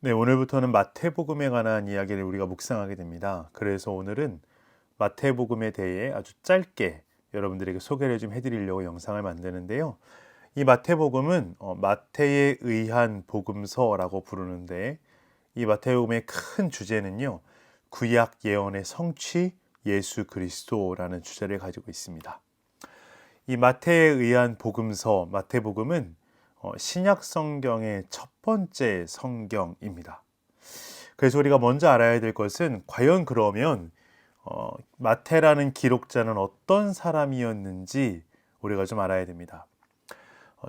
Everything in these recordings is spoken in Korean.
네, 오늘부터는 마태복음에 관한 이야기를 우리가 묵상하게 됩니다. 그래서 오늘은 마태복음에 대해 아주 짧게 여러분들에게 소개를 좀 해드리려고 영상을 만드는데요. 이 마태복음은 마태에 의한 복음서라고 부르는데, 이 마태복음의 큰 주제는요, 구약 예언의 성취 예수 그리스도라는 주제를 가지고 있습니다. 이 마태에 의한 복음서 마태복음은 신약 성경의 첫 번째 성경입니다. 그래서 우리가 먼저 알아야 될 것은 과연 그러면 마태라는 기록자는 어떤 사람이었는지 우리가 좀 알아야 됩니다.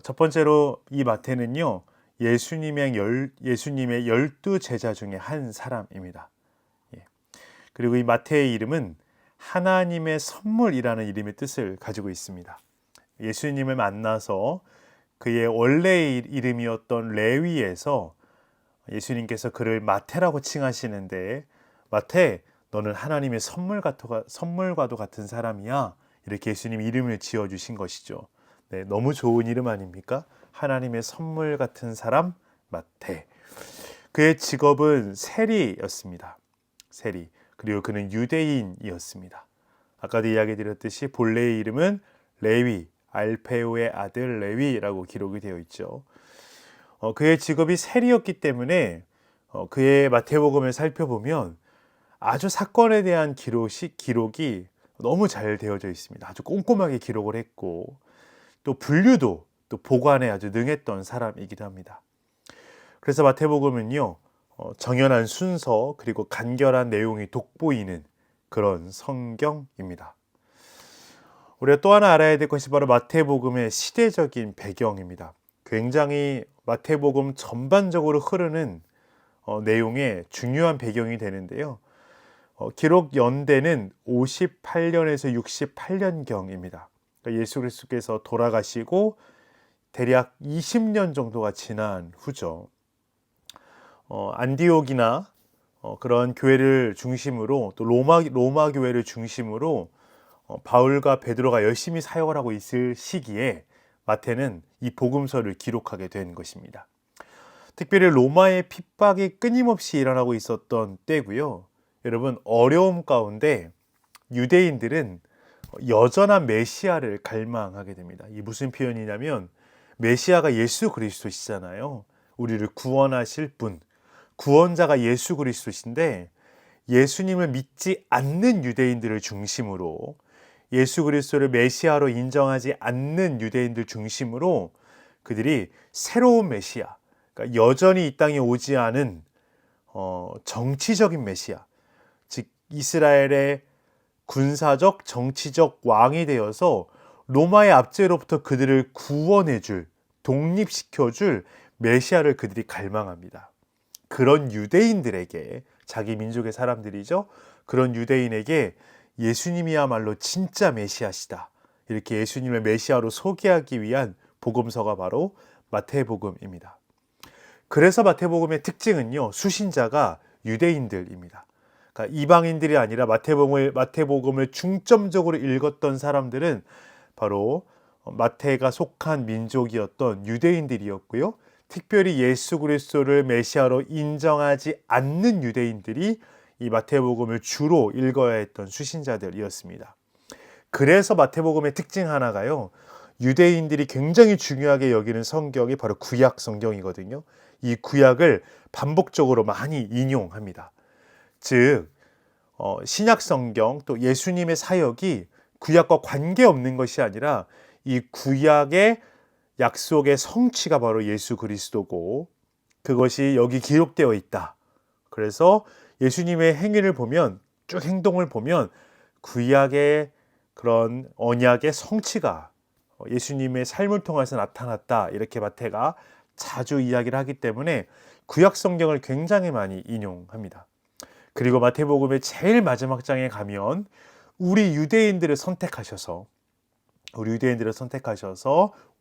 첫 번째로 이 마태는요, 예수님의 12 제자 중에 한 사람입니다. 예. 그리고 이 마태의 이름은 하나님의 선물이라는 이름의 뜻을 가지고 있습니다. 예수님을 만나서 그의 원래의 이름이었던 레위에서 예수님께서 그를 마태라고 칭하시는데, 마태, 너는 하나님의 선물과도 같은 사람이야. 이렇게 예수님 이름을 지어주신 것이죠. 네, 너무 좋은 이름 아닙니까? 하나님의 선물 같은 사람, 마태. 그의 직업은 세리였습니다. 세리. 그리고 그는 유대인이었습니다. 아까도 이야기 드렸듯이 본래의 이름은 레위, 알페오의 아들 레위라고 기록이 되어 있죠. 그의 직업이 세리였기 때문에 그의 마태복음을 살펴보면 아주 사건에 대한 기록이 너무 잘 되어져 있습니다. 아주 꼼꼼하게 기록을 했고, 또 분류도 또 보관에 아주 능했던 사람이기도 합니다. 그래서 마태복음은요, 정연한 순서 그리고 간결한 내용이 돋보이는 그런 성경입니다. 우리가 또 하나 알아야 될 것이 바로 마태복음의 시대적인 배경입니다. 굉장히 마태복음 전반적으로 흐르는 내용의 중요한 배경이 되는데요. 기록 연대는 58년에서 68년경입니다. 그러니까 예수 그리스도께서 돌아가시고 대략 20년 정도가 지난 후죠. 안디옥이나 그런 교회를 중심으로, 또 로마 교회를 중심으로 바울과 베드로가 열심히 사역을 하고 있을 시기에 마태는 이 복음서를 기록하게 된 것입니다. 특별히 로마의 핍박이 끊임없이 일어나고 있었던 때고요. 여러분, 어려움 가운데 유대인들은 여전한 메시아를 갈망하게 됩니다. 이 무슨 표현이냐면, 메시아가 예수 그리스도시잖아요. 우리를 구원하실 분, 구원자가 예수 그리스도신데, 예수님을 믿지 않는 유대인들을 중심으로, 예수 그리스도를 메시아로 인정하지 않는 유대인들 중심으로 그들이 새로운 메시아, 그러니까 여전히 이 땅에 오지 않은 정치적인 메시아, 즉 이스라엘의 군사적 정치적 왕이 되어서 로마의 압제로부터 그들을 구원해줄, 독립시켜줄 메시아를 그들이 갈망합니다. 그런 유대인들에게, 자기 민족의 사람들이죠, 그런 유대인에게 예수님이야말로 진짜 메시아시다, 이렇게 예수님을 메시아로 소개하기 위한 복음서가 바로 마태복음입니다. 그래서 마태복음의 특징은요, 수신자가 유대인들입니다. 그러니까 이방인들이 아니라 마태복음을 중점적으로 읽었던 사람들은 바로 마태가 속한 민족이었던 유대인들이었고요. 특별히 예수 그리스도를 메시아로 인정하지 않는 유대인들이 이 마태복음을 주로 읽어야 했던 수신자들이었습니다. 그래서 마태복음의 특징 하나가요, 유대인들이 굉장히 중요하게 여기는 성경이 바로 구약 성경이거든요. 이 구약을 반복적으로 많이 인용합니다. 즉 신약 성경, 또 예수님의 사역이 구약과 관계없는 것이 아니라 이 구약의 약속의 성취가 바로 예수 그리스도고, 그것이 여기 기록되어 있다. 그래서 예수님의 행위를 보면, 쭉 행동을 보면 구약의 그런 언약의 성취가 예수님의 삶을 통해서 나타났다, 이렇게 마태가 자주 이야기를 하기 때문에 구약 성경을 굉장히 많이 인용합니다. 그리고 마태복음의 제일 마지막 장에 가면 우리 유대인들을 선택하셔서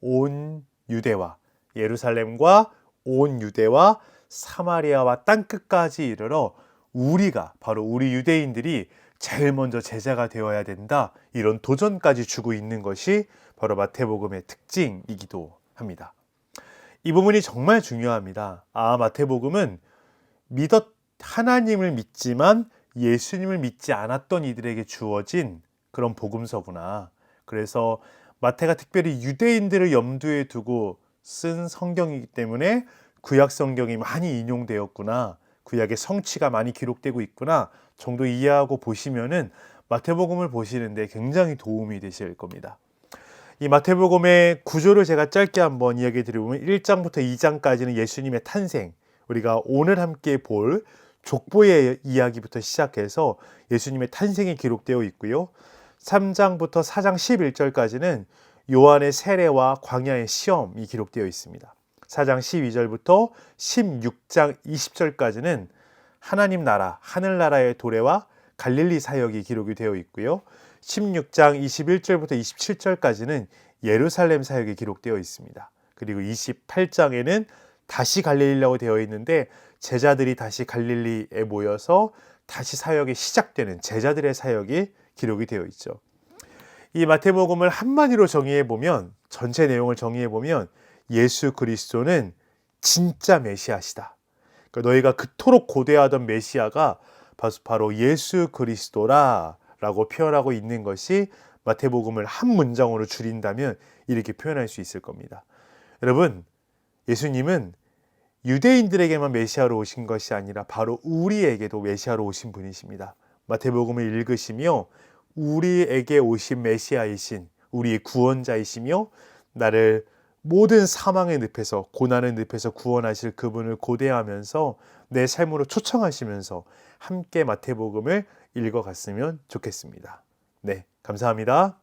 온 유대와, 예루살렘과 온 유대와 사마리아와 땅끝까지 이르러 바로 우리 유대인들이 제일 먼저 제자가 되어야 된다, 이런 도전까지 주고 있는 것이 바로 마태복음의 특징이기도 합니다. 이 부분이 정말 중요합니다. 마태복음은 하나님을 믿지만 예수님을 믿지 않았던 이들에게 주어진 그런 복음서구나. 그래서 마태가 특별히 유대인들을 염두에 두고 쓴 성경이기 때문에 구약 성경이 많이 인용되었구나. 구약의 성취가 많이 기록되고 있구나 정도 이해하고 보시면은 마태복음을 보시는데 굉장히 도움이 되실 겁니다. 이 마태복음의 구조를 제가 짧게 한번 이야기 드려보면 1장부터 2장까지는 예수님의 탄생, 우리가 오늘 함께 볼 족보의 이야기부터 시작해서 예수님의 탄생이 기록되어 있고요. 3장부터 4장 11절까지는 요한의 세례와 광야의 시험이 기록되어 있습니다. 4장 12절부터 16장 20절까지는 하나님 나라, 하늘나라의 도래와 갈릴리 사역이 기록이 되어 있고요. 16장 21절부터 27절까지는 예루살렘 사역이 기록되어 있습니다. 그리고 28장에는 다시 갈릴리라고 되어 있는데 제자들이 다시 갈릴리에 모여서 다시 사역이 시작되는 제자들의 사역이 기록이 되어 있죠. 이 마태복음을 한마디로 정의해 보면, 전체 내용을 정의해 보면 예수 그리스도는 진짜 메시아시다. 그러니까 너희가 그토록 고대하던 메시아가 바로 예수 그리스도라라고 표현하고 있는 것이 마태복음을 한 문장으로 줄인다면 이렇게 표현할 수 있을 겁니다. 여러분, 예수님은 유대인들에게만 메시아로 오신 것이 아니라 바로 우리에게도 메시아로 오신 분이십니다. 마태복음을 읽으시며 우리에게 오신 메시아이신 우리의 구원자이시며 나를 모든 사망의 늪에서, 고난의 늪에서 구원하실 그분을 고대하면서 내 삶으로 초청하시면서 함께 마태복음을 읽어갔으면 좋겠습니다. 네, 감사합니다.